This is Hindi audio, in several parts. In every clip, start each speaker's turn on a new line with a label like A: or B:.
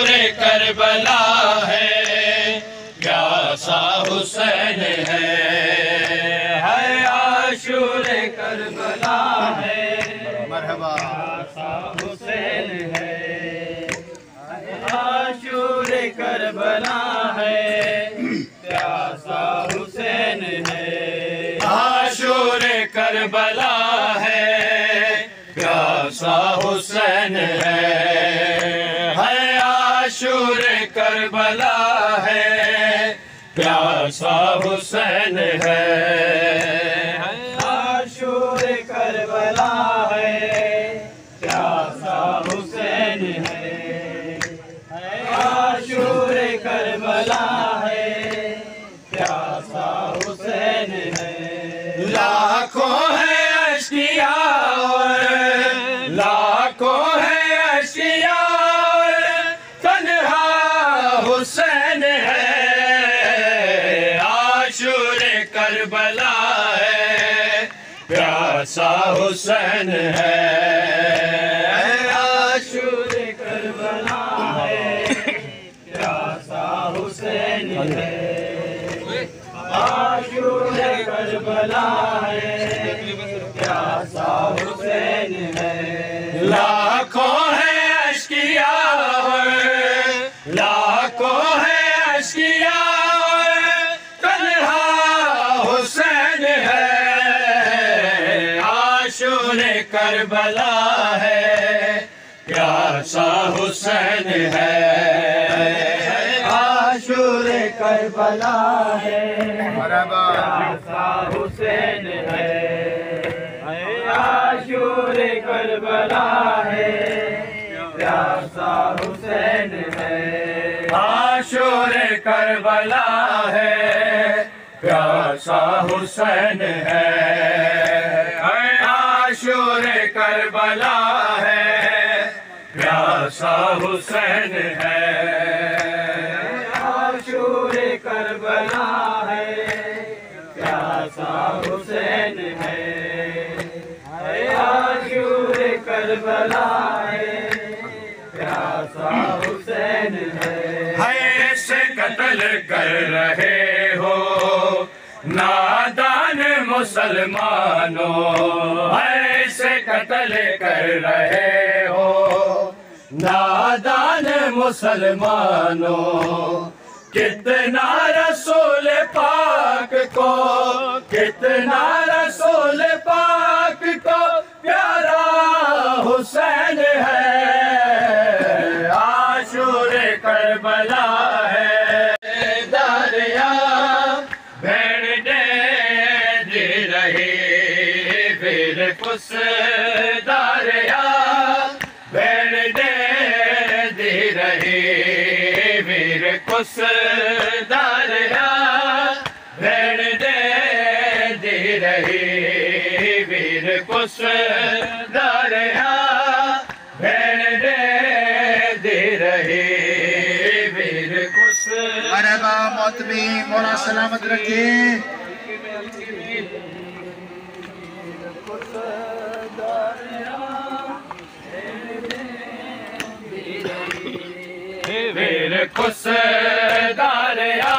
A: करबला है, प्यासा हुसैन है आशूर करबला है,
B: मरहबा
A: प्यासा हुसैन है आशूर करबला है, प्यासा हुसैन है आशूर करबला है, प्यासा हुसैन है आशूर करबला है, प्यासा हुसैन है आशूर करबला है, प्यासा हुसैन है आशूर करबला है, प्यासा हुसैन है। लाखों है अश्किया लाखों है अश्किया हुसैन है आशूर करबला है, प्यासा हुसैन है आशूर करबला है, प्यासा हुसैन है आशूर करबला है, प्यासा हुसैन है। लाखों है अश्किया लाखों है अश्किया तन्हा हुसैन है आशूर करबला है, प्यासा हुसैन है आशूर करबला है, प्यासा हुसैन है आशूर करबला है, प्यासा हुसैन है आशूर करबला है, प्यासा हुसैन है आशूर करबला है, प्यासा हुसैन है आशूर करबला है, प्यासा हुसैन है आशूर करबला है, प्यासा हुसैन है। से कत्ल कर रहे हो नादान मुसलमानों, ऐसे कत्ल कर रहे हो नादान मुसलमानों, कितना रसूल पाक को कितना रसूल पाक को प्यारा हुसैन है आशूर करबला है। दरिया भेड़ दे रही फिर कुछ दरिया भेड़ दे रही फिर कुछ दरिया भेड़ दे रही फिर कुछ दरिया भेड़ दे रही फिर कुछ।
B: अरे मौत भी मोरा सलामत रखे।
A: वीर कुछ दरिया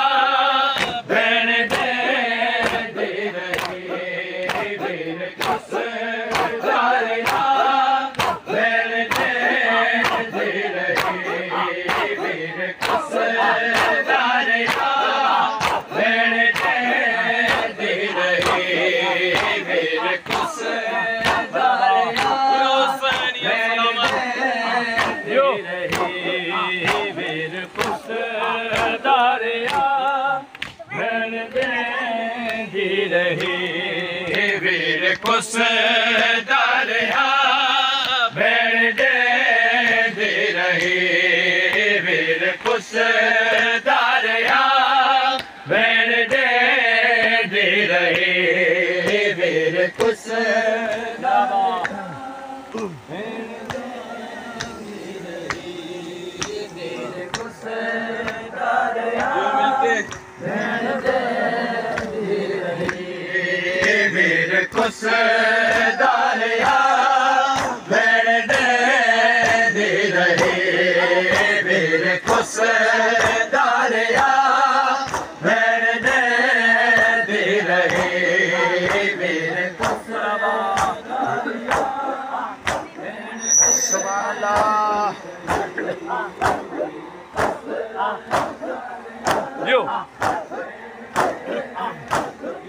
A: भेड़ दे रही वीर कुछ दरिया भेड़ दे रही वीर कुछ दरिया भेड़ दे रही वीर कुछ दरिया वीर कुछ दरिया भेड़ दे रही वीर कुछ दरिया भेड़ दे रही वीर कुछ दरिया भेड़ दे रही वीर कुछ वीर कुछ दरिया भेड़ दे रही वीर वीर कुस दारिया भेण दे रहे वीर कुस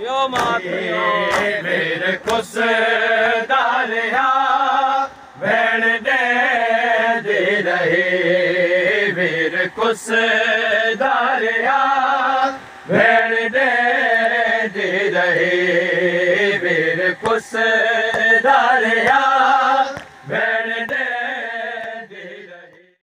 A: यो मातियो वीर कुस दारिया भेण दे रहे वीर कुस दारिया भेण दे रहे वीर कुस दारिया भेण